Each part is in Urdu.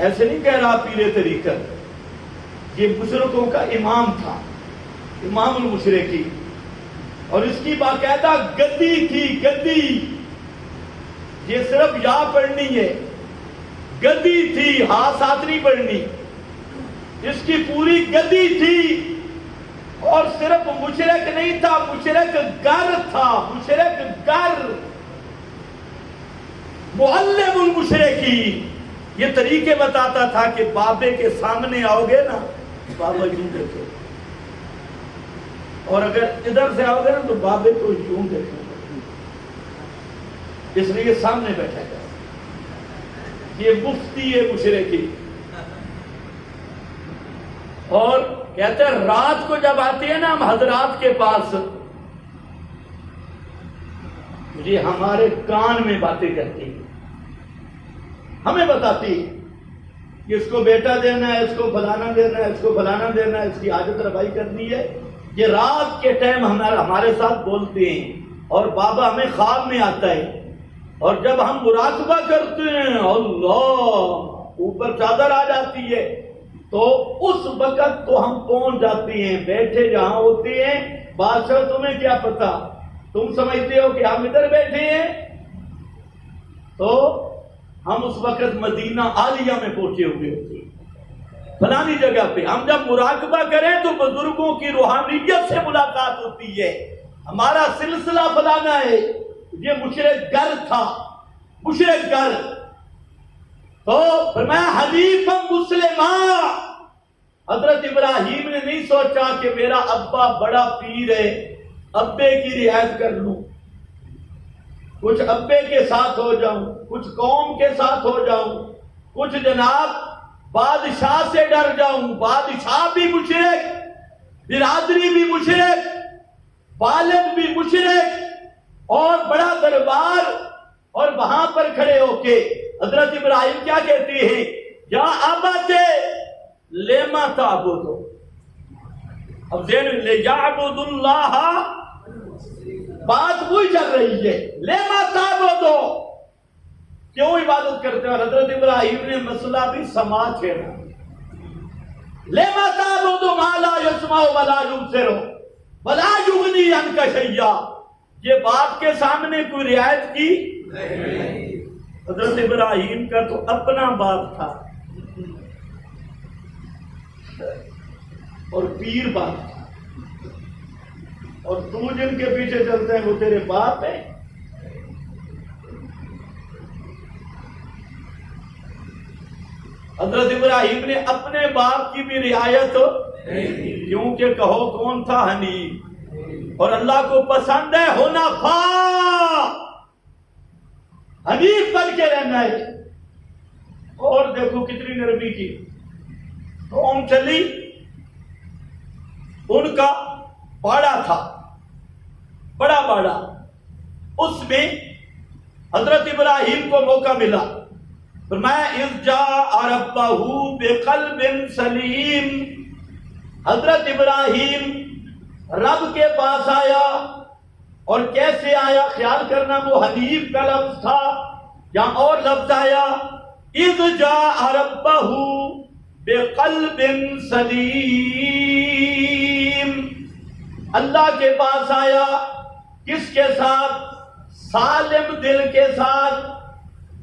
ایسے نہیں کہہ رہا پیر طریقت، یہ مشرکوں کا امام تھا، امام المشرکین، اور اس کی باقاعدہ گدی تھی، گدی، یہ صرف یا پڑھنی ہے، گدی تھی، ہاں ساتھ نہیں پڑھنی، اس کی پوری گدی تھی، اور صرف مشرک نہیں تھا، مشرک گر تھا، مشرک گر، معلم المشرکین، یہ طریقے بتاتا تھا کہ بابے کے سامنے آؤ گے نا، بابا یوں دیکھو، اور اگر ادھر سے آؤ گے نا تو بابے کو یوں دیکھو، اس لیے سامنے بیٹھا گیا، یہ مفتی ہے مشرکی۔ اور کہتے ہیں رات کو جب آتی ہے نا ہم حضرات کے پاس، یہ ہمارے کان میں باتیں کرتی، ہمیں بتاتی کہ اس کو بیٹا دینا ہے، اس کو فلانا دینا ہے، اس کو فلانا دینا ہے، اس کی حاجت روائی کرنی ہے، یہ رات کے ٹائم ہمارے ساتھ بولتے ہیں، اور بابا ہمیں خواب میں آتا ہے، اور جب ہم مراقبہ کرتے ہیں اللہ اوپر چادر آ جاتی ہے، تو اس وقت تو ہم پہنچ جاتے ہیں، بیٹھے جہاں ہوتے ہیں، بادشاہ تمہیں کیا پتا، تم سمجھتے ہو کہ ہم ادھر بیٹھے ہیں، تو ہم اس وقت مدینہ عالیہ میں پہنچے ہوئے ہوتے ہیں، فلانی جگہ پہ۔ ہم جب مراقبہ کریں تو بزرگوں کی روحانیت سے ملاقات ہوتی ہے، ہمارا سلسلہ فلانا ہے، یہ مشرک گر تھا، مشرک گر، تو فرمایا حنیفا مسلمہ، حضرت ابراہیم نے نہیں سوچا کہ میرا ابا بڑا پیر ہے، ابے کی رعایت کر لوں، کچھ ابے کے ساتھ ہو جاؤں، کچھ قوم کے ساتھ ہو جاؤں، کچھ جناب بادشاہ سے ڈر جاؤں، بادشاہ بھی مشرک، برادری بھی مشرک، والد بھی مشرک، اور بڑا دربار، اور وہاں پر کھڑے ہو کے حضرت ابراہیم کیا کہتے ہیں، یا ابت لما تعبد، اب ذہن لے یعبد اللہ، بات وہی چل رہی ہے، لما تعبد، کیوں عبادت کرتے ہیں، اور حضرت ابراہیم نے مسئلہ بھی سما چھیڑا، لما تعبد ما لا يسمع ولا يبصر ولا يغني عنك شيئا، یہ باپ کے سامنے کوئی رعایت کی حضرت ابراہیم کا تو اپنا باپ تھا اور پیر باپ تھا، اور تو جن کے پیچھے چلتے ہیں وہ تیرے باپ ہیں۔ حضرت ابراہیم نے اپنے باپ کی بھی رعایت، کیونکہ کہو کون تھا، حنیف، اور اللہ کو پسند ہے حنفاء، حنیف بن کے رہنا ہے۔ اور دیکھو کتنی نرمی کی، قوم چلی، ان کا باڑا تھا، بڑا باڑا، اس میں حضرت ابراہیم کو موقع ملا، فرمایا اذ جاء ربہ بقلب سلیم، حضرت ابراہیم رب کے پاس آیا، اور کیسے آیا، خیال کرنا وہ حنیف کا لفظ تھا، یہاں اور لفظ آیا اذ جاء ربہ بقلب سلیم، اللہ کے پاس آیا، کس کے ساتھ، سالم دل کے ساتھ،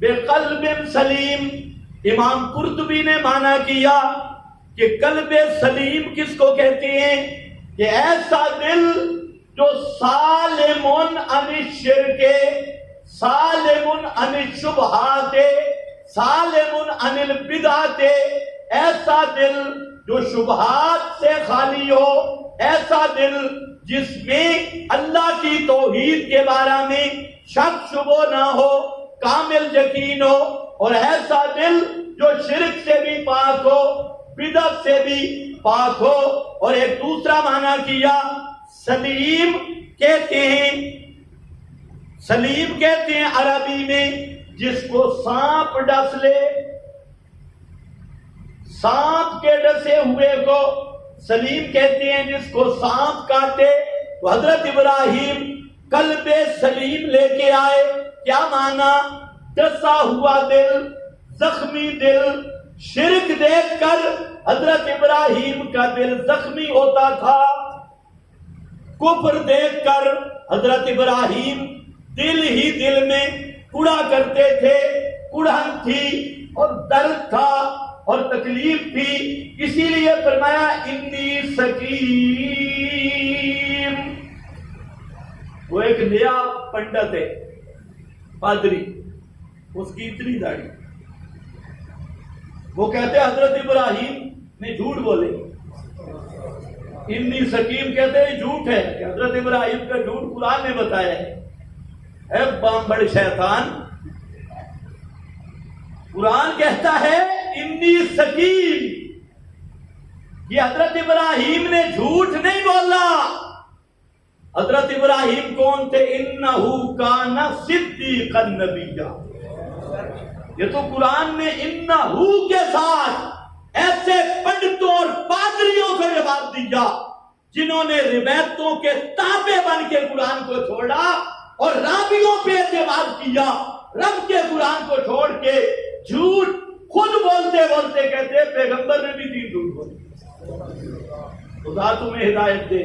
بقلب سلیم۔ امام قرطبی نے معنی کیا کہ قلب سلیم کس کو کہتے ہیں، کہ ایسا دل جو سالم عن الشرک، سالم عن الشبہات، سالم عن البدعات، ایسا دل جو شبہات سے خالی ہو، ایسا دل جس میں اللہ کی توحید کے بارے میں شک شبہ نہ ہو، کامل یقین ہو، اور ایسا دل جو شرک سے بھی پاک ہو، بدعت سے بھی پاک ہو۔ اور ایک دوسرا معنی کیا، سلیم کہتے ہیں، سلیم کہتے ہیں عربی میں جس کو سانپ ڈس لے، سانپ کے ڈسے ہوئے کو سلیم کہتے ہیں، جس کو سانپ کاٹے۔ تو حضرت ابراہیم قلب سلیم لے کے آئے، کیا معنی، ڈسا ہوا دل، زخمی دل، شرک دیکھ کر حضرت ابراہیم کا دل زخمی ہوتا تھا، کفر دیکھ کر حضرت ابراہیم دل ہی دل میں کڑا کرتے تھے، کڑھن تھی اور درد تھا اور تکلیف تھی، اسی لیے فرمایا انی سقیم۔ وہ ایک نیا پنڈت ہے، پادری، اس کی اتنی داڑھی، وہ کہتے ہیں حضرت ابراہیم نے جھوٹ بولے، انی سقیم کہتے ہیں جھوٹ ہے کہ حضرت ابراہیم کا جھوٹ قرآن نے بتایا ہے۔ اے بامبڑ شیطان، قرآن کہتا ہے انی سقیم، یہ حضرت ابراہیم نے جھوٹ نہیں بولا۔ حضرت ابراہیم کون تھے؟ انہو کان صدیقا نبیا، یہ تو قرآن نے انہو کے ساتھ ایسے پنڈتوں اور پادریوں کو جواب دیا جنہوں نے روایتوں کے تابع بن کے قرآن کو چھوڑا اور راویوں پہ اعتماد کیا، رب کے قرآن کو چھوڑ کے جھوٹ خود بولتے بولتے کہتے پیغمبر نے بھی دین جھوٹ بولا۔ خدا تمہیں ہدایت دے،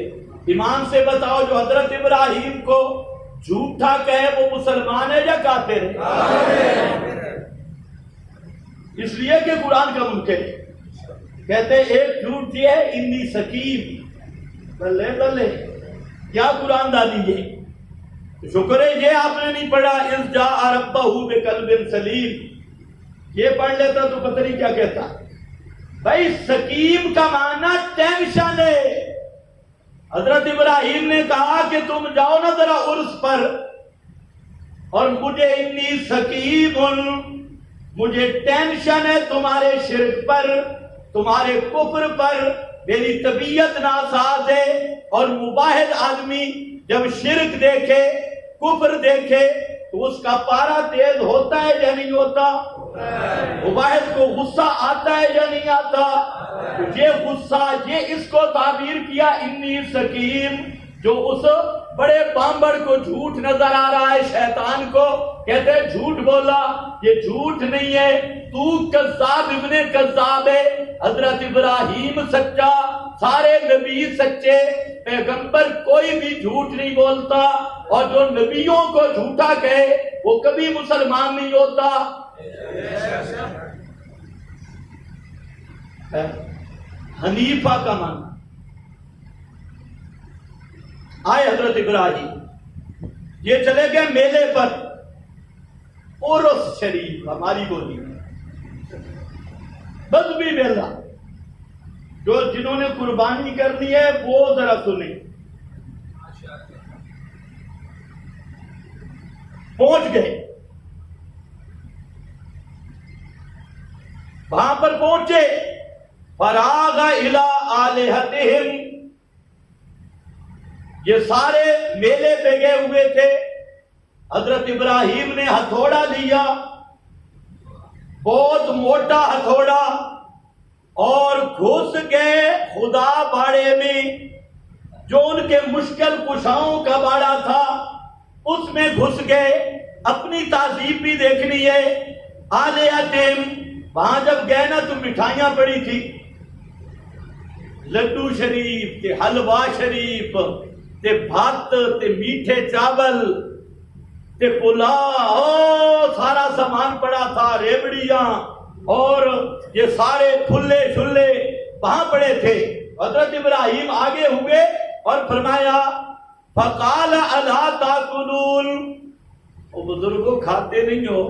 ایمان سے بتاؤ جو حضرت ابراہیم کو جھوٹا کہے وہ مسلمان ہے یا کافر ہے؟ اس لیے کہ قرآن کا منکر ہے۔ کہتے ایک جھوٹ دی ہے انی سقیم، بلے بلے کیا قرآن دادی ہے، شکر ہے یہ آپ نے نہیں پڑھا اذ جاء ربہ بقلب سلیم، یہ پڑھ لیتا تو پتہ نہیں کیا کہتا۔ بھائی سقیم کا معنی ٹینشن ہے۔ حضرت ابراہیم نے کہا کہ تم جاؤ نا ذرا عرس پر، اور مجھے انی سقیم، مجھے ٹینشن ہے تمہارے شرک پر، تمہارے کفر پر، میری طبیعت ناساز ہے۔ اور مباحث آدمی جب شرک دیکھے، کفر دیکھے تو اس کا پارا تیز ہوتا ہے یا نہیں ہوتا؟ مباحث کو غصہ آتا ہے یا نہیں آتا؟ یہ غصہ، یہ اس کو تعبیر کیا انی سقیم، جو اس بڑے بامبڑ کو جھوٹ نظر آ رہا ہے، شیطان کو کہتے ہیں جھوٹ بولا، یہ جھوٹ نہیں ہے، تو کذاب ابن کذاب ہے۔ حضرت ابراہیم سچا، سارے نبی سچے، پیغمبر کوئی بھی جھوٹ نہیں بولتا، اور جو نبیوں کو جھوٹا کہے وہ کبھی مسلمان نہیں ہوتا۔ حنیفہ کا معنی، آئے حضرت ابراہیم، یہ چلے گئے میلے پر، عرس شریف ہماری بولی میں، بدبی میلہ، جو جنہوں نے قربانی کرنی ہے وہ ذرا سنیں۔ پہنچ گئے، وہاں پر پہنچے، فراغ الی آلہتہم، یہ سارے میلے پہ گئے ہوئے تھے، حضرت ابراہیم نے ہتھوڑا لیا، بہت موٹا ہتھوڑا، اور گھس گئے خدا باڑے میں، جو ان کے مشکل کشاؤں کا باڑا تھا اس میں گھس گئے۔ اپنی تہذیب بھی دیکھنی ہے۔ آلیہتہم، وہاں جب گئے نا تو مٹھائیاں پڑی تھی، لڈو شریف تے حلوہ شریف تے بھات تے میٹھے چاول تے پلاؤ، سارا سامان پڑا تھا، ریبڑیاں اور یہ سارے پھلے شلے وہاں پڑے تھے۔ حضرت ابراہیم آگے ہوئے اور فرمایا فقال الا تاکلون، او بزرگوں کھاتے نہیں ہو؟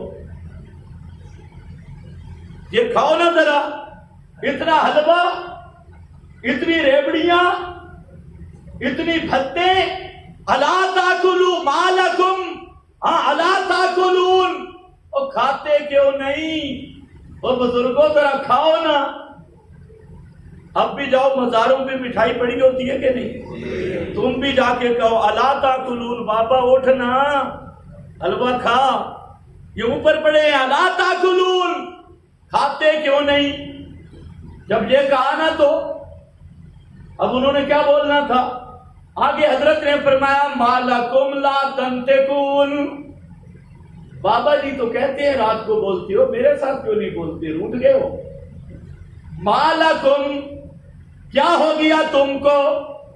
یہ کھاؤ نا ذرا، اتنا حلوہ، اتنی ریبڑیاں، اتنی بھتے، الا تاکلوا ما لکم، ہاں الا تاکلون، او کھاتے کیوں نہیں؟ او بزرگوں ذرا کھاؤ نا۔ اب بھی جاؤ، مزاروں پہ مٹھائی پڑی ہوتی ہے کہ نہیں؟ تم بھی جا کے کہو الا تاکلون، بابا اٹھنا، حلوہ کھا، یہ اوپر پڑے ہیں الا تاکلون، کھاتے کیوں نہیں؟ جب یہ کہا نا تو اب انہوں نے کیا بولنا تھا؟ آگے حضرت نے فرمایا ما لکم لا تنطقون، بابا جی تو کہتے ہیں رات کو بولتے ہو، میرے ساتھ کیوں نہیں بولتے؟ روٹ گئے ہو؟ مالکم کیا ہو گیا تم کو،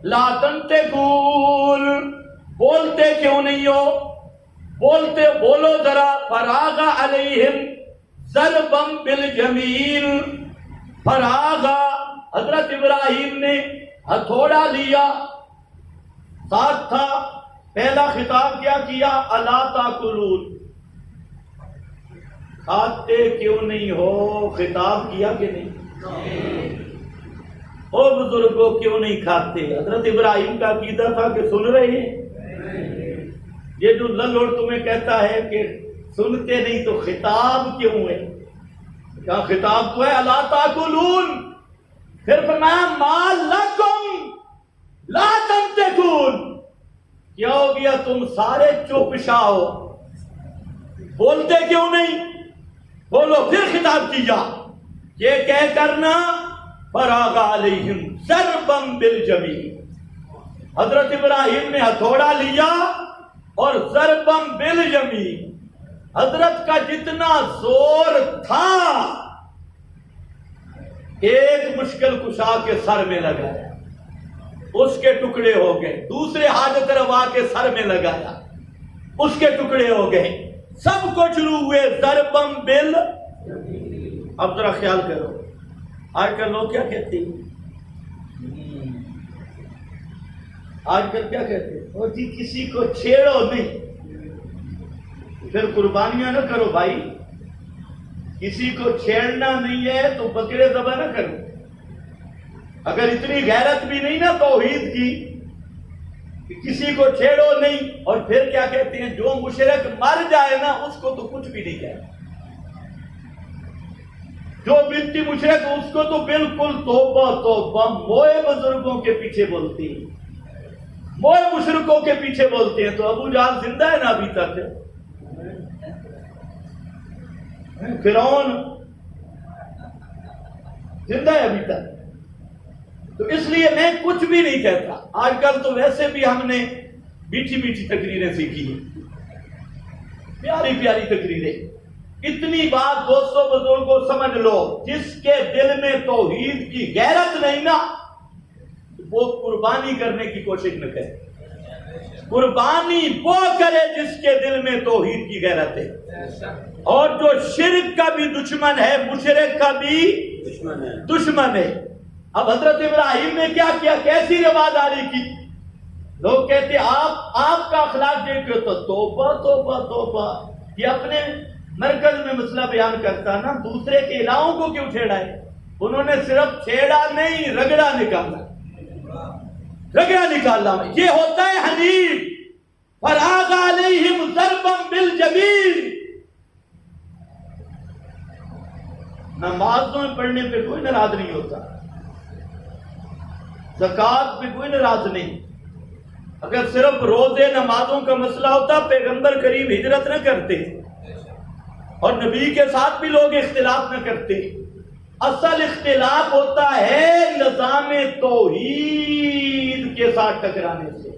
لا تنطقون بولتے کیوں نہیں ہو، بولو ذرا. فراغ علیہم ضربا بالجمیل، فراغ حضرت ابراہیم نے ہتھوڑا لیا، ساتھ تھا پہلا خطاب کیا کیا، الا تاکلون کھاتے کیوں نہیں ہو، خطاب کیا کہ نہیں؟ او بزرگوں کیوں نہیں کھاتے؟ حضرت ابراہیم کا عقیدہ تھا کہ سن رہے ہیں. یہ جو للوڑ تمہیں کہتا ہے کہ سنتے نہیں تو خطاب کیوں ہے؟ کیا خطاب تو ہے الا تاکلون. پھر فرمایا ما لکم لا تنطقون، کیا ہو گیا تم سارے چپ شاؤ، بولتے کیوں نہیں؟ بولو. پھر خطاب کیا یہ کہہ کرنا فراغ علیہم ضربا بالجمیل، حضرت ابراہیم نے ہتھوڑا لیا اور ضربا بالجمیل، حضرت کا جتنا زور تھا ایک مشکل کشا کے سر میں لگایا، اس کے ٹکڑے ہو گئے. دوسرے حاجت روا کے سر میں لگایا، اس کے ٹکڑے ہو گئے. سب کو شروع ہوئے ضربم بل. اب ذرا خیال کرو آج کل لوگ کیا کہتے ہیں، آج کل کیا کہتے ہیں، اور جی کسی کو چھیڑو نہیں. پھر قربانیاں نہ کرو بھائی، کسی کو چھیڑنا نہیں ہے تو بکرے ذبح نہ کرو. اگر اتنی غیرت بھی نہیں نا توحید کی کہ کسی کو چھیڑو نہیں. اور پھر کیا کہتے ہیں، جو مشرک مر جائے نا اس کو تو کچھ بھی نہیں کہنا، جو بنتی مشرک اس کو تو بالکل توبہ توبہ. موئے بزرگوں کے پیچھے بولتی ہیں، موئے مشرکوں کے پیچھے بولتے ہیں. تو ابو جہل زندہ ہے نا ابھی تک، فرعون زندہ ہے ابھی تک. تو اس لیے میں کچھ بھی نہیں کہتا. آج کل تو ویسے بھی ہم نے میٹھی میٹھی تقریریں سیکھی ہیں، پیاری پیاری تقریریں. اتنی بات دوستوں بزرگوں سمجھ لو، جس کے دل میں توحید کی غیرت نہیں نا وہ قربانی کرنے کی کوشش نہ کرے. قربانی وہ کرے جس کے دل میں توحید کی غیرت ہے. اور جو شرک کا بھی دشمن ہے مشرک کا بھی دشمن ہے. اب حضرت ابراہیم نے کیا کیا، کیسی رواداری کی. لوگ کہتے آپ کا اخلاق دیکھ کے تو توبہ توبہ توبہ. یہ اپنے مرکز میں مسئلہ بیان کرتا نا، دوسرے کے الہوں کو کیوں چھیڑا ہے؟ انہوں نے صرف چھیڑا نہیں، رگڑا نکالا، رگڑا نکالا. یہ ہوتا ہے حنیف. فراغ علیہم ضربا بالجمیل. نمازوں میں پڑھنے پہ کوئی ناراض نہیں ہوتا، زکوٰۃ پہ کوئی ناراض نہیں. اگر صرف روزے نمازوں کا مسئلہ ہوتا پیغمبر کریم ہجرت نہ کرتے اور نبی کے ساتھ بھی لوگ اختلاف نہ کرتے. اصل اختلاف ہوتا ہے نظام توحید کے ساتھ ٹکرانے سے.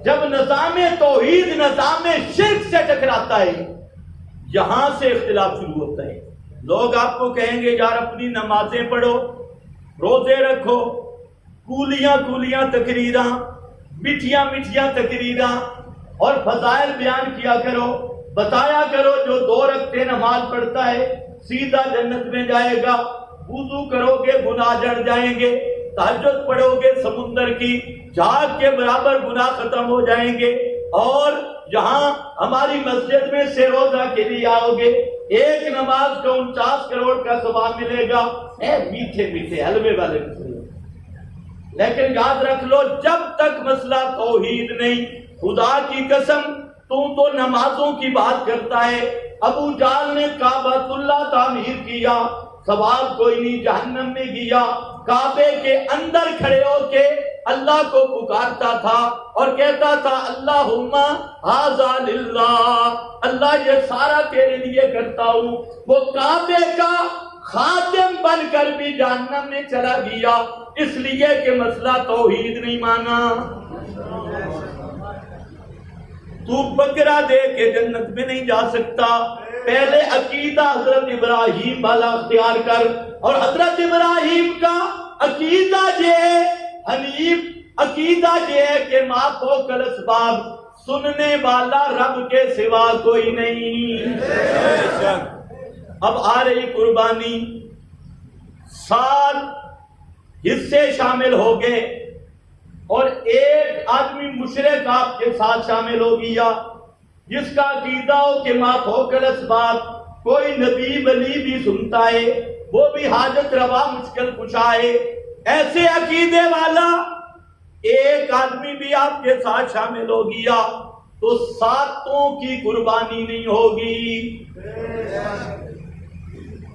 جب نظام توحید نظام شرک سے ٹکراتا ہے یہاں سے اختلاف شروع ہوتا ہے. لوگ آپ کو کہیں گے یار اپنی نمازیں پڑھو، روزے رکھو، کولیاں تقریراں، میٹھیاں تقریراں اور فضائل بیان کیا کرو، بتایا کرو جو 2 رکعتیں نماز پڑھتا ہے سیدھا جنت میں جائے گا. وضو کرو گے گناہ جڑ جائیں گے، تہجد پڑھو گے سمندر کی جھاگ کے برابر گناہ ختم ہو جائیں گے. اور جہاں ہماری مسجد میں سے روزہ کے لیے آؤ گے 1 نماز کا 49 کروڑ کا ثواب ملے گا. میٹھے حلوے والے مسئلے. لیکن یاد رکھ لو جب تک مسئلہ توحید نہیں، خدا کی قسم تو نمازوں کی بات کرتا ہے. ابو جہل نے کعبۃ اللہ تعمیر کیا، ثواب کوئی نہیں، جہنم میں گیا. کعبے کے اندر کھڑے ہو کے اللہ کو پکارتا تھا اور کہتا تھا اللہم ھذا للہ، اللہ یہ سارا تیرے لیے کرتا ہوں. وہ کعبے کا خادم بن کر بھی جہنم میں چلا گیا اس لیے کہ مسئلہ توحید نہیں مانا. تو بکرا دے کے جنت میں نہیں جا سکتا، پہلے عقیدہ حضرت ابراہیم والا اختیار کر، اور حضرت ابراہیم کا عقیدہ یہ ہے، حنیف عقیدہ یہ ہے کہ ما فوق الاسباب، سننے والا رب کے سوا کوئی نہیں۔ اب آ رہی قربانی، 7 حصے شامل ہو گئے، اور ایک آدمی مشرک آپ کے ساتھ شامل ہو گیا جس کا عقیدہ ہو کہ ما فوق الاسباب، کوئی نبی ولی بھی سنتا ہے، وہ بھی حاجت روا مشکل کشا ہے، ایسے عقیدے والا ایک آدمی بھی آپ کے ساتھ شامل ہو گیا تو 7 کی قربانی نہیں ہوگی۔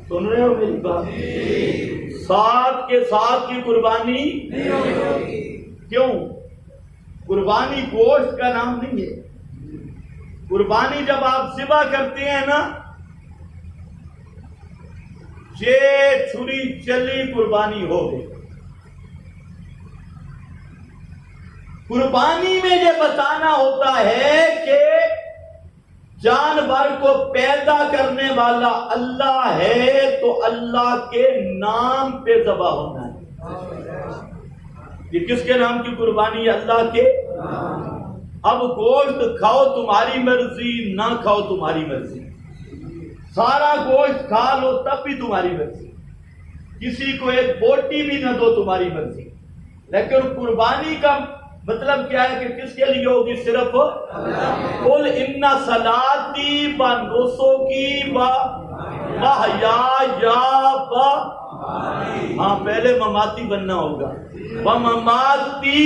سن رہے ہو میری بات؟ 7 کے 7 کی قربانی نہیں ہوگی۔ کیوں؟ قربانی گوشت کا نام نہیں ہے۔ قربانی جب آپ ذبح کرتے ہیں نا، یہ چھری چلی قربانی ہو گئی۔ قربانی میں یہ بتانا ہوتا ہے کہ جانور کو پیدا کرنے والا اللہ ہے تو اللہ کے نام پہ ذبح ہونا ہے۔ یہ کس کے نام کی قربانی ہے؟ اللہ کے۔ اب گوشت کھاؤ تمہاری مرضی، نہ کھاؤ تمہاری مرضی، سارا گوشت کھا لو تب بھی تمہاری مرضی، کسی کو ایک بوٹی بھی نہ دو تمہاری مرضی، لیکن قربانی کا مطلب کیا ہے کہ کس کے لیے ہوگی؟ صرف قل ان صلاتی و نسکی و محیایا و، ہاں پہلے مماتی بننا ہوگا، ومماتی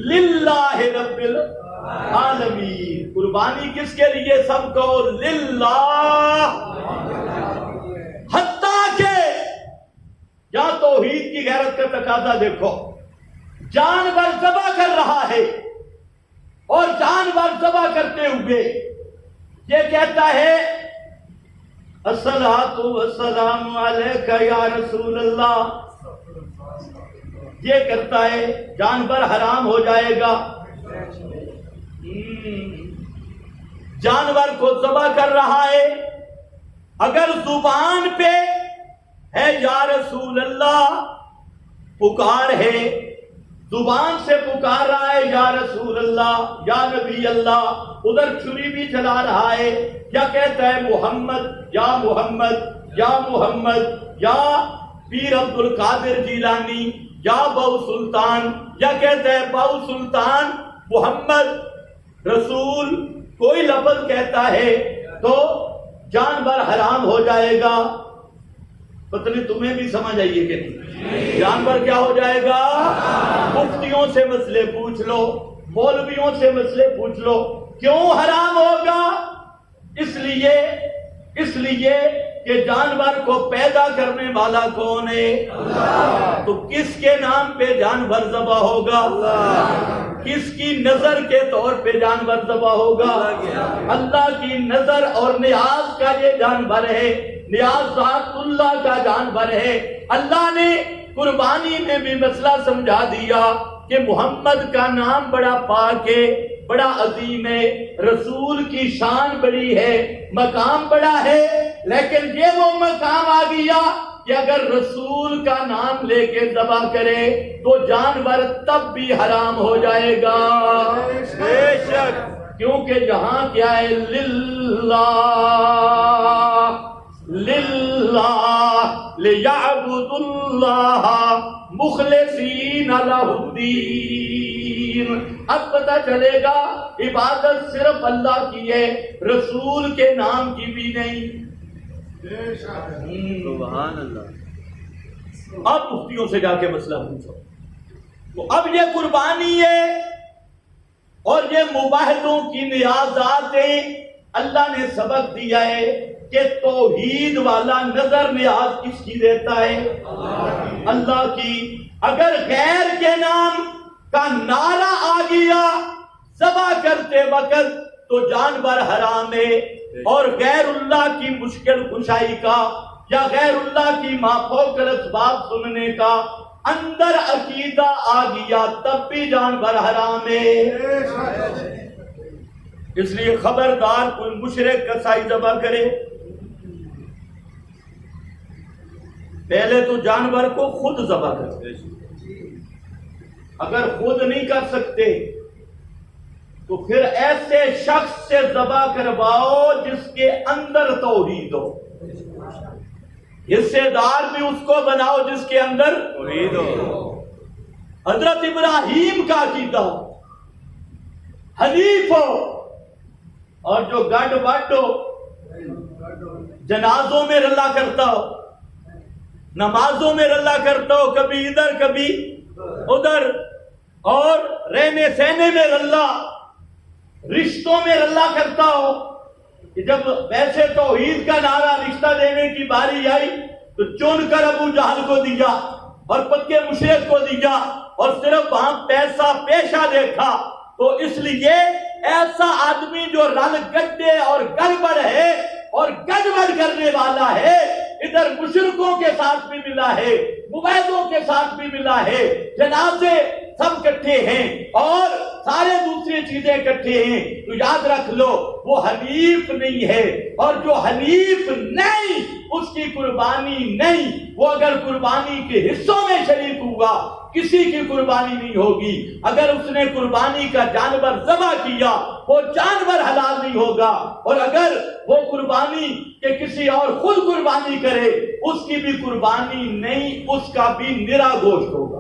للہ رب العالمین۔ قربانی کس کے لیے؟ سب کو للہ، حتیٰ کہ یا توحید کی غیرت کا تقاضا دیکھو، جانور ذبح کر رہا ہے اور جانور ذبح کرتے ہوئے یہ کہتا ہے الصلاۃ والسلام علیک یا رسول اللہ، یہ کرتا ہے، جانور حرام ہو جائے گا۔ جانور کو ذبح کر رہا ہے، اگر زبان پہ ہے یا رسول اللہ پکار ہے، زبان سے پکار رہا ہے یا رسول اللہ یا نبی اللہ، ادھر چھری بھی چلا رہا ہے، یا کہتا ہے محمد یا محمد یا محمد یا پیر عبد القادر جیلانی یا باؤ سلطان، یا کہتا ہے باؤ سلطان محمد رسول، کوئی لفظ کہتا ہے تو جانور حرام ہو جائے گا۔ پتہ نہیں تمہیں بھی سمجھ آئیے کہ نہیں؟ جانور کیا ہو جائے گا؟ مفتیوں سے مسئلے پوچھ لو، مولویوں سے مسئلے پوچھ لو، کیوں حرام ہوگا؟ اس لیے کہ جانور کو پیدا کرنے والا کون ہے؟ اللہ۔ تو کس کے نام پہ جانور ذبح ہوگا؟ اللہ۔ کس کی نظر کے طور پہ جانور ذبح ہوگا؟ اللہ کی نظر اور نیاز کا یہ جانور ہے، نیاز ذات اللہ کا جانور ہے۔ اللہ نے قربانی میں بھی مسئلہ سمجھا دیا کہ محمد کا نام بڑا پاک ہے، بڑا عظیم ہے، رسول کی شان بڑی ہے، مقام بڑا ہے، لیکن یہ وہ مقام آ گیا کہ اگر رسول کا نام لے کے ذبح کرے تو جانور تب بھی حرام ہو جائے گا۔ بے شک، کیونکہ جہاں کیا ہے؟ للہ لِيَعْبُدُوا اللَّهَ مُخْلِصِينَ لَهُ الدِّينَ۔ اب پتہ چلے گا عبادت صرف اللہ کی ہے، رسول کے نام کی بھی نہیں۔ سبحان اللہ۔ اب مفتیوں سے جا کے مسئلہ پوچھو، تو اب یہ قربانی ہے اور یہ مباحثوں کی نیازات ہیں۔ اللہ نے سبق دیا ہے کہ توحید والا نظر نیاز کس کی دیتا ہے؟ اللہ کی۔ اگر غیر کے نام کا نعرہ آ گیا ذبح کرتے وقت تو جانور حرام ہے، اور غیر اللہ کی مشکل کشائی کا یا غیر اللہ کی ما فوق الاسباب سننے کا اندر عقیدہ آ گیا تب بھی جانور حرام ہے۔ اس لیے خبردار کوئی مشرک کسائی ذبح کرے پہلے تو جانور کو خود ذبح کرے، اگر خود نہیں کر سکتے تو پھر ایسے شخص سے ذبح کرواؤ جس کے اندر توحید ہو، حصے دار بھی اس کو بناؤ جس کے اندر توحید ہو۔ حضرت ابراہیم کا عقیدہ ہو، حنیف ہو، اور جو گڈ وڈ ہو، جنازوں میں رلا کرتا ہو، نمازوں میں رلا کرتا ہو، کبھی ادھر کبھی ادھر، اور رہنے سہنے میں رلا، رشتوں میں رلا کرتا ہو، کہ جب ویسے توحید کا نعرہ رشتہ دینے کی باری آئی تو چن کر ابو جہل کو دیا اور پکے مشرک کو دیا، اور صرف وہاں پیسہ پیشہ دیکھا۔ تو اس لیے ایسا آدمی جو رل گڈے اور گڑبڑ ہے اور گڑبڑ کرنے والا ہے، ادھر مشرکوں کے ساتھ بھی ملا ہے، مبیدوں کے ساتھ بھی ملا ہے، جنازے سب کٹھے ہیں اور سارے دوسری چیزیں کٹھے ہیں، تو یاد رکھ لو وہ حنیف نہیں ہے، اور جو حنیف نہیں اس کی قربانی نہیں، وہ اگر قربانی کے حصوں میں شریک ہوا کسی کی قربانی نہیں ہوگی۔ اگر اس نے قربانی کا جانور ذبح کیا وہ جانور حلال نہیں ہوگا، اور اگر وہ قربانی کے کسی اور خود قربانی کرے اس کی بھی قربانی نہیں، اس کا بھی نرا گوشت ہوگا۔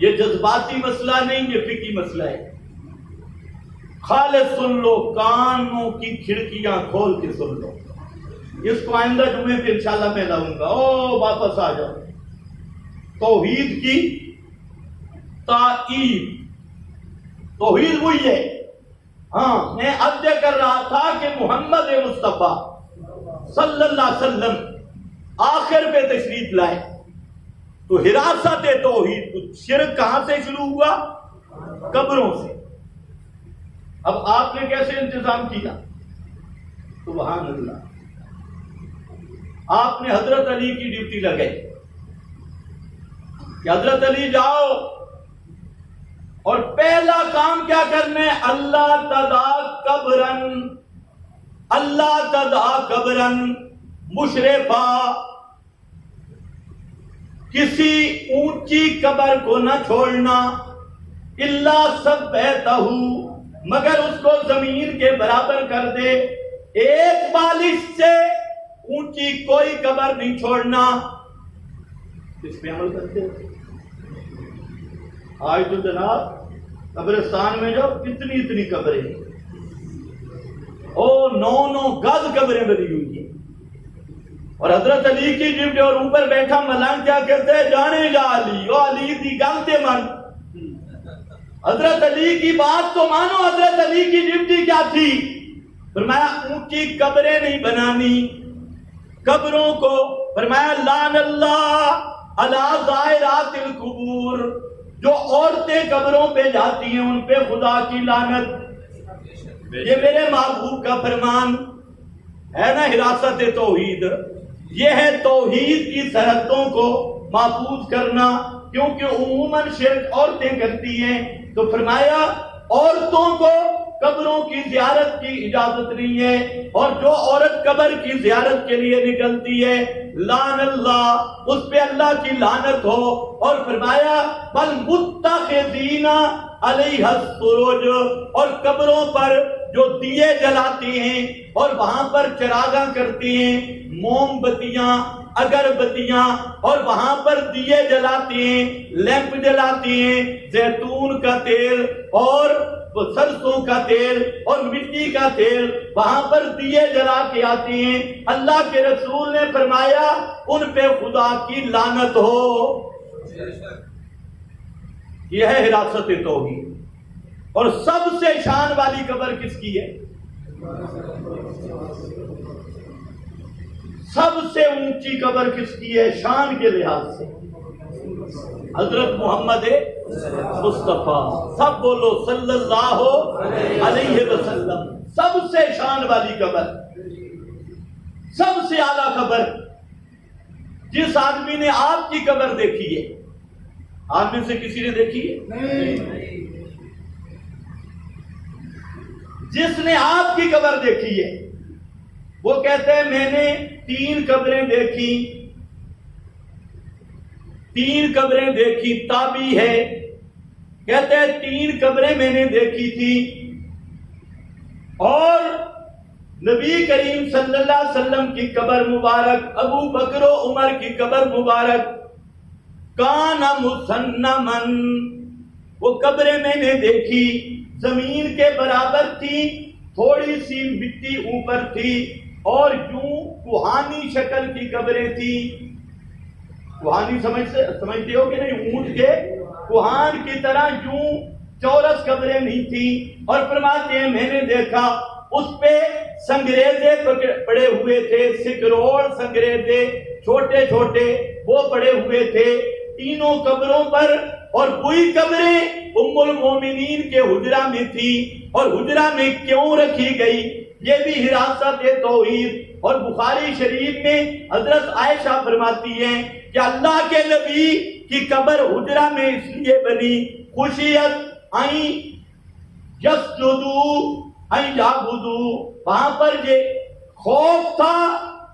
یہ جذباتی مسئلہ نہیں، یہ فقہی مسئلہ ہے۔ خالص سن لو، کانوں کی کھڑکیاں کھول کے سن لو۔ اس کو آئندہ جمعے پہ انشاءاللہ میں لاؤں گا۔ واپس آ جاؤ۔ توحید کی تائید، توحید وہی ہے۔ ہاں، میں عرض کر رہا تھا کہ محمد مصطفیٰ صلی اللہ علیہ وسلم آخر پہ تشریف لائے تو حراست توحید، شرک کہاں سے شروع ہوا؟ قبروں سے۔ اب آپ نے کیسے انتظام کیا؟ سبحان اللہ، آپ نے حضرت علی کی ڈیوٹی لگائی کہ حضرت علی جاؤ اور پہلا کام کیا کرنا ہے؟ اللہ تدا قبرن، اللہ تدا قبرن مشرفا، کسی اونچی قبر کو نہ چھوڑنا، الا سبیتہ، مگر اس کو زمین کے برابر کر دے، ایک بالش سے اونچی کوئی قبر نہیں چھوڑنا۔ اس پہ عمل کرتے ہیں؟ آج تو جناب قبرستان میں جاؤ، اتنی قبریں، 9 گز قبریں بنی ہوئی ہیں، اور حضرت علی کی ڈیوٹی، اور اوپر بیٹھا ملنگ کیا کہتے ہیں؟ جانے جا علی، او علی دی گل تے من، حضرت علی کی بات تو مانو۔ حضرت علی کی ڈیوٹی کیا تھی؟ فرمایا اونچی قبریں نہیں بنانی، قبروں کو فرمایا لعن اللہ علی زائرات القبور، جو عورتیں قبروں پہ جاتی ہیں ان پہ خدا کی لعنت۔ یہ میرے محبوب کا فرمان ہے نا، حراست توحید۔ یہ ہے توحید کی سرحدوں کو محفوظ کرنا، کیونکہ عموماً شرک عورتیں کرتی ہیں، تو فرمایا عورتوں کو قبروں کی زیارت کی اجازت نہیں ہے، اور جو عورت قبر کی زیارت کے لیے نکلتی ہے لعن اللہ، اس پہ اللہ کی لعنت ہو۔ اور فرمایا بل متخذین علیہ السرج، اور قبروں پر جو دیے جلاتے ہیں اور وہاں پر چراغاں کرتے ہیں، موم بتیاں، اگربتیاں، اور وہاں پر دیے جلاتے ہیں، لیمپ جلاتے ہیں، زیتون کا تیل اور سرسوں کا تیل اور مٹی کا تیل، وہاں پر دیے جلا کے آتے ہیں۔ اللہ کے رسول نے فرمایا ان پہ خدا کی لعنت ہو۔ یہ ہے حراست توحید۔ اور سب سے شان والی قبر کس کی ہے؟ سب سے اونچی قبر کس کی ہے شان کے لحاظ سے؟ حضرت محمد مصطفیٰ، سب بولو صلی اللہ علیہ وسلم۔ سب سے شان والی قبر، سب سے اعلیٰ قبر۔ جس آدمی نے آپ کی قبر دیکھی ہے، آپ میں سے کسی نے دیکھی ہے؟ جس نے آپ کی قبر دیکھی ہے وہ کہتے ہیں میں نے 3 قبریں دیکھی، 3 قبریں دیکھی، تابعی ہے کہتے ہیں 3 قبریں میں نے دیکھی تھی، اور نبی کریم صلی اللہ علیہ وسلم کی قبر مبارک، ابو بکر و عمر کی قبر مبارک، کان مسنمن، وہ قبریں میں نے دیکھی، زمین کے برابر تھی، تھوڑی سی مٹی اوپر تھی، اور یوں کوہانی شکل کی قبریں تھی۔ کوہانی سمجھتے ہو کہ نہیں؟ اونٹ کے کوہان کی طرح یوں چورس قبریں نہیں تھی۔ اور فرماتے ہیں میں نے دیکھا اس پہ سنگریزے پڑے ہوئے تھے، سکروڑ سنگریزے چھوٹے چھوٹے وہ پڑے ہوئے تھے تینوں قبروں پر، اور وہی قبریں ام المومنین کے حجرہ میں تھی۔ اور حجرہ میں کیوں رکھی گئی؟ یہ بھی حراست توحید۔ اور بخاری شریف میں حضرت عائشہ فرماتی ہیں کہ اللہ کے نبی کی قبر حجرہ میں اس لیے بنی، خشیت آئیں یسجدو آئیں یعبدو، وہاں پر یہ خوف تھا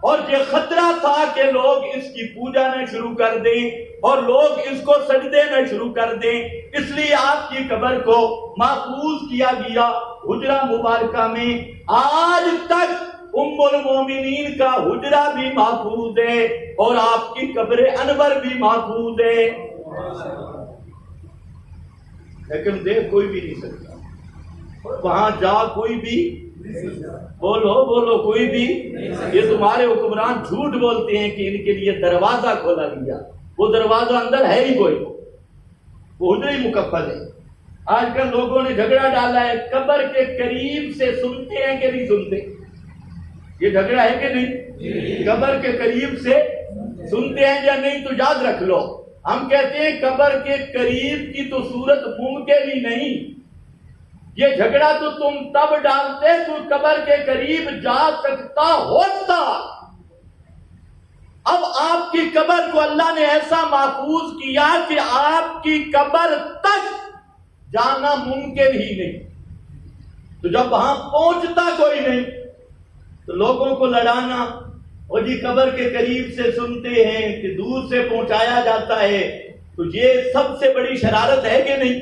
اور یہ خطرہ تھا کہ لوگ اس کی پوجا نہ شروع کر دیں اور لوگ اس کو سجدے نہ شروع کر دیں، اس لیے آپ کی قبر کو محفوظ کیا گیا حجرہ مبارکہ میں۔ آج تک ام المومنین کا حجرہ بھی محفوظ ہے اور آپ کی قبر انور بھی محفوظ ہے، لیکن دیکھ کوئی بھی نہیں سکتا، وہاں جا کوئی بھی بولو کوئی بھی۔ یہ تمہارے حکمران جھوٹ بولتے ہیں کہ ان کے لیے دروازہ کھولا گیا، وہ دروازہ اندر ہے ہی کوئی، وہ حجرہ ہی مکفل ہے۔ آج کل لوگوں نے جھگڑا ڈالا ہے قبر کے قریب سے سنتے ہیں کہ نہیں سنتے؟ یہ جھگڑا ہے کہ نہیں؟ قبر کے قریب سے سنتے ہیں یا نہیں؟ تو یاد رکھ لو، ہم کہتے ہیں قبر کے قریب کی تو صورت ممکن ہی نہیں۔ یہ جھگڑا تو تم تب ڈالتے تو قبر کے قریب جا سکتا ہوتا۔ اب آپ کی قبر کو اللہ نے ایسا محفوظ کیا کہ آپ کی قبر تک جانا ممکن ہی نہیں۔ تو جب وہاں پہنچتا کوئی نہیں تو لوگوں کو لڑانا، اور جی قبر کے قریب سے سنتے ہیں کہ دور سے پہنچایا جاتا ہے، تو یہ سب سے بڑی شرارت ہے کہ نہیں؟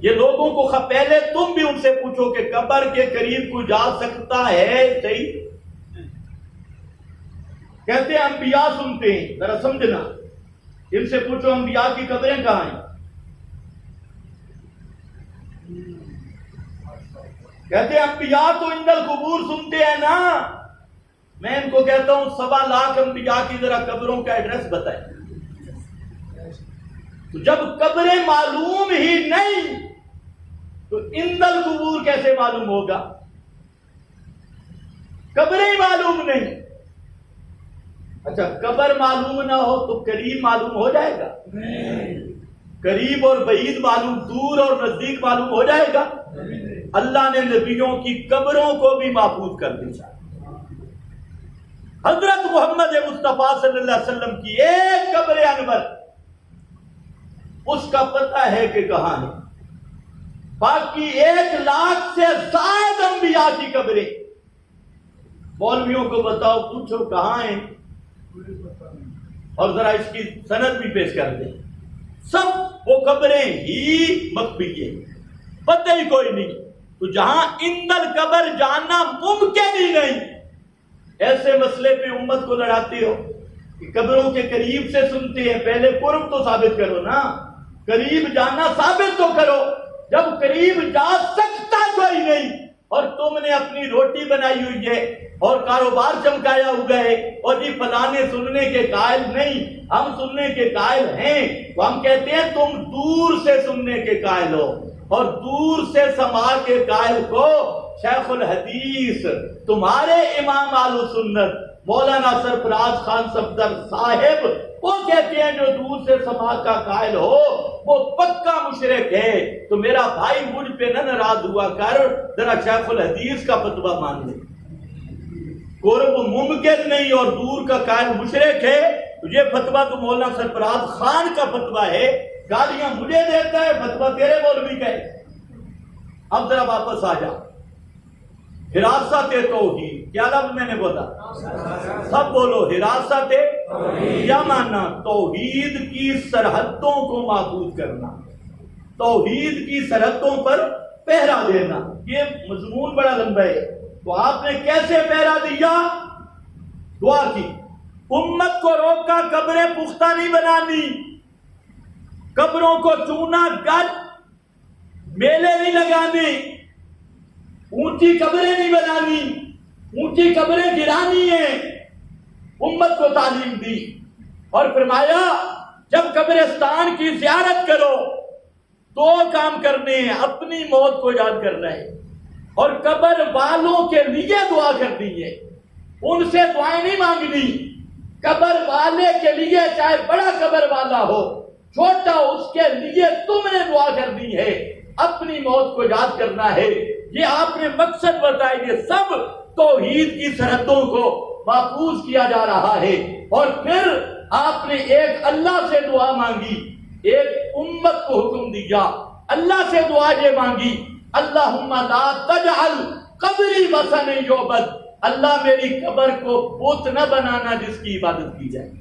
یہ لوگوں کو پہلے تم بھی ان سے پوچھو کہ قبر کے قریب کو جا سکتا ہے؟ صحیح کہتے ہیں انبیاء سنتے ہیں، ذرا سمجھنا، ان سے پوچھو انبیاء کی قبریں کہاں ہیں؟ کہتے ہیں انبیاء تو عند القبور سنتے ہیں نا۔ میں ان کو کہتا ہوں 1.25 لاکھ انبیاء کی ذرا قبروں کا ایڈریس بتائیں۔ تو جب قبریں معلوم ہی نہیں تو عند القبور کیسے معلوم ہوگا؟ قبریں ہی معلوم نہیں۔ اچھا قبر معلوم نہ ہو تو قریب معلوم ہو جائے گا؟ قریب اور بعید معلوم، دور اور نزدیک معلوم ہو جائے گا؟ اللہ نے نبیوں کی قبروں کو بھی محفوظ کر دیا۔ حضرت محمد مصطفیٰ صلی اللہ علیہ وسلم کی ایک قبر انور، اس کا پتہ ہے کہ کہاں ہے، باقی 1 لاکھ سے زائد انبیاء کی قبریں مولویوں کو بتاؤ، پوچھو کہاں ہیں، اور ذرا اس کی سند بھی پیش کر دیں، سب وہ قبریں ہی مخفی ہیں، پتہ ہی کوئی نہیں۔ تو جہاں عند القبر جاننا ممکن ہی نہیں، ایسے مسئلے پہ امت کو لڑاتے ہو کہ قبروں کے قریب سے سنتے ہیں۔ پہلے قرب تو ثابت کرو نا، قریب جانا ثابت تو کرو۔ جب قریب جا سکتا کوئی نہیں اور تم نے اپنی روٹی بنائی ہوئی ہے اور کاروبار چمکایا ہوا ہے، اور جی فلانے سننے کے قائل نہیں، ہم سننے کے قائل ہیں، تو ہم کہتے ہیں تم دور سے سننے کے قائل ہو، اور دور سے سماع کے قائل کو شیخ الحدیث تمہارے امام اہل سنت مولانا سرفراز خان صفدر صاحب وہ کہتے ہیں جو دور سے سماع کا قائل ہو وہ پکا مشرک ہے۔ تو میرا بھائی مجھ پہ نہ ناراض ہوا کر، ذرا شیخ الحدیث کا فتویٰ مان لے، قرب ممکن نہیں اور دور کا قائل مشرک ہے۔ تو یہ فتویٰ تو مولانا سرفراز خان کا فتویٰ ہے، گالیاں مجھے دیتا ہے، فتویٰ تیرے مولوی کا ہے۔ اب ذرا واپس آ جا، حراست توحید، کیا لفظ میں نے بولا؟ سب بولو، حراست کیا ماننا؟ توحید کی سرحدوں کو محفوظ کرنا، توحید کی سرحدوں پر پہرا دینا۔ یہ مضمون بڑا لمبا ہے، تو آپ نے کیسے پہرا دیا؟ دعا کی، امت کو روکا قبریں پختہ نہیں بنانی، قبروں کو چونا گج میلے نہیں لگانے، اونچی قبریں نہیں بنانی، اونچی قبریں گرانی ہیں، امت کو تعلیم دی۔ اور فرمایا جب قبرستان کی زیارت کرو دو کام کرنے ہیں، اپنی موت کو یاد کرنا ہے اور قبر والوں کے لیے دعا کرنی ہے۔ ان سے دعائیں نہیں مانگنی، قبر والے کے لیے، چاہے بڑا قبر والا ہو چھوٹا، اس کے لیے تم نے دعا کرنی ہے، اپنی موت کو یاد کرنا ہے۔ یہ آپ نے مقصد بتایا، یہ سب توحید کی سرحدوں کو محفوظ کیا جا رہا ہے۔ اور پھر آپ نے ایک اللہ سے دعا مانگی، ایک امت کو حکم دیا، اللہ سے دعا یہ مانگی، اللہم لا تجعل قبری وثن یعبد، اللہ میری قبر کو بت نہ بنانا جس کی عبادت کی جائے۔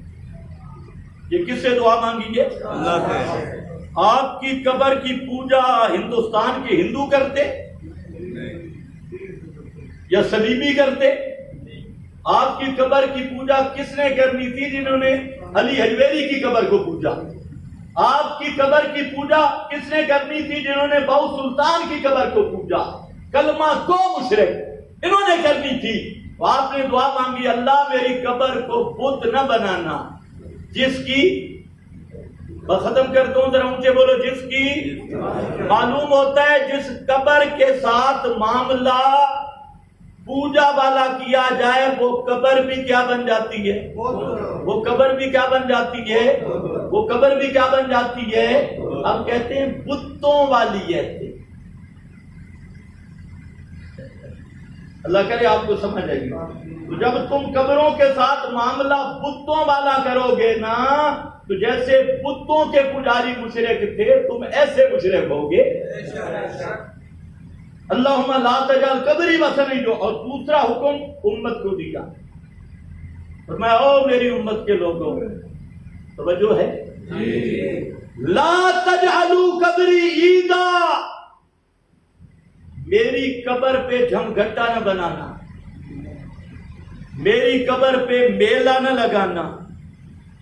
یہ کس سے دعا مانگی ہے؟ اللہ سے۔ آپ کی قبر کی پوجا ہندوستان کے ہندو کرتے یا صلیبی کرتے؟ آپ کی قبر کی پوجا کس نے کرنی تھی؟ جنہوں نے علی حجویری کی قبر کو پوجا۔ آپ کی قبر کی پوجا کس نے کرنی تھی؟ جنہوں نے بہو سلطان کی قبر کو پوجا، کلمہ گو مشرک انہوں نے کرنی تھی۔ آپ نے دعا مانگی، اللہ میری قبر کو بت نہ بنانا جس کی، میں ختم کرتا ہوں، ذرا اونچے بولو، جس کی معلوم ہوتا ہے جس قبر کے ساتھ معاملہ پوجا والا کیا جائے وہ قبر بھی کیا بن جاتی ہے؟ وہ قبر بھی کیا بن جاتی ہے؟ وہ قبر بھی کیا بن جاتی ہے؟ اب کہتے ہیں بتوں والی ہے۔ اللہ کرے آپ کو سمجھ آئے گی۔ تو جب تم قبروں کے ساتھ معاملہ بتوں والا کرو گے نا، تو جیسے بتوں کے پجاری مشرک تھے تم ایسے مشرک ہوگے۔ اللہم لا تجعل قبری وثن یعبد۔ اور دوسرا حکم امت کو دیا، فرمایا او میری امت کے لوگوں، توجہ ہے، لا تجعلوا قبری عیدا، میری قبر پہ جھمگھٹا نہ بنانا، میری قبر پہ میلہ نہ لگانا،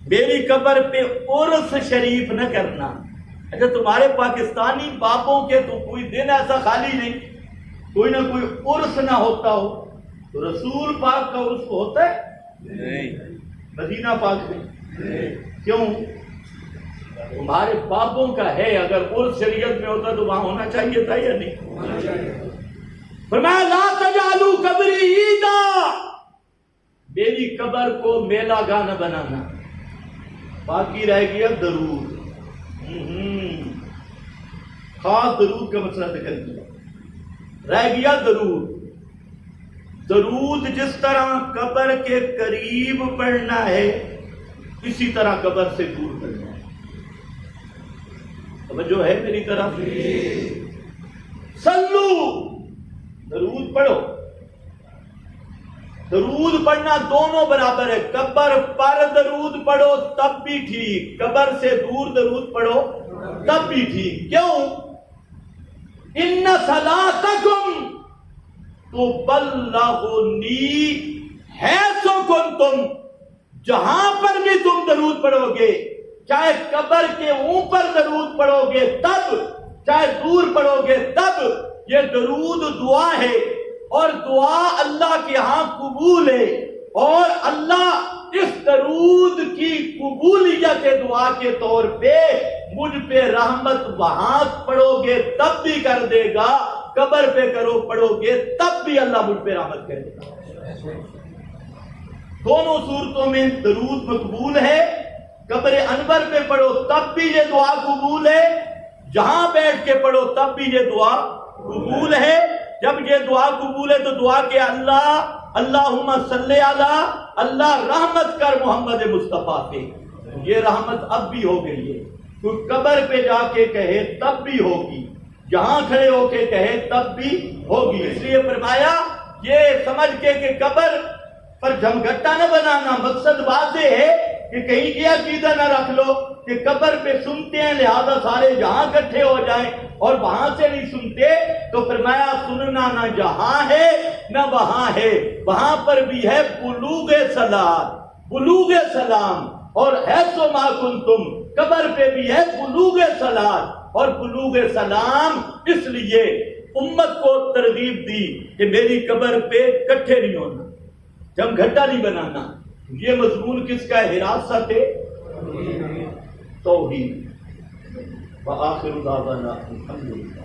میری قبر پہ عرس شریف نہ کرنا۔ اچھا تمہارے پاکستانی باپوں کے تو کوئی دن ایسا خالی نہیں کوئی نہ کوئی عرس نہ ہوتا ہو، تو رسول پاک کا عرس ہوتا ہے نہیں، مدینہ پاک میں کیوں؟ تمہارے باپوں کا ہے، اگر عرس شریعت میں ہوتا تو وہاں ہونا چاہیے تھا یا نہیں؟ فرمایا لا تجعلوا قبری عیدا، میری قبر کو میلہ گاہ نہ بنانا۔ باقی رہ گیا درود، خاص درود کا مسئلہ ذکر کیا، رہ گیا درود۔ درود جس طرح قبر کے قریب پڑھنا ہے اسی طرح قبر سے دور پڑھنا ہے۔ توجہ ہے میری طرف؟ صلو، درود پڑھو۔ درود پڑھنا دونوں برابر ہے، قبر پر درود پڑھو تب بھی ٹھیک، قبر سے دور درود پڑھو تب بھی ٹھیک۔ کیوں؟ ان صلاتکم تبلغنی حیث کنتم، جہاں پر بھی تم درود پڑھو گے، چاہے قبر کے اوپر درود پڑھو گے تب، چاہے دور پڑھو گے تب، یہ درود دعا ہے، اور دعا اللہ کے ہاں قبول ہے، اور اللہ اس درود کی قبولیت دعا کے طور پہ مجھ پہ رحمت وہاں پڑھو گے تب بھی کر دے گا، قبر پہ کرو پڑھو گے تب بھی اللہ مجھ پہ رحمت کرے گا۔ دونوں صورتوں میں درود مقبول ہے، قبر انور پہ پڑھو تب بھی یہ دعا قبول ہے، جہاں بیٹھ کے پڑھو تب بھی یہ دعا قبول ہے۔ جب یہ دعا قبول ہے تو دعا کہ اللہ اللہم صلی علی، اللہ رحمت کر محمد مصطفیٰ پہ، یہ رحمت اب بھی ہو گئی ہے۔ کوئی قبر پہ جا کے کہے تب بھی ہوگی، جہاں کھڑے ہو کے کہے تب بھی ہوگی۔ اس لیے فرمایا یہ سمجھ کے کہ قبر پر جھمگھٹا نہ بنانا، مقصد واضح ہے کہ کہیں یہ عقیدہ نہ رکھ لو کہ قبر پہ سنتے ہیں لہذا سارے یہاں اکٹھے ہو جائیں اور وہاں سے نہیں سنتے. تو فرمایا سننا نہ جہاں ہے نہ وہاں ہے، وہاں پر بھی ہے بلوغ صلاۃ، بلوغ سلام، اور ایسو ما کنتم قبر پہ بھی ہے بلوغ صلاۃ اور بلوغ سلام. اس لیے امت کو ترغیب دی کہ میری قبر پہ اکٹھے نہیں ہونا، جھمگھٹا نہیں بنانا. یہ مضمون کس کا ہے؟ حراست توحید. وآخر دعوانا الحمدللہ.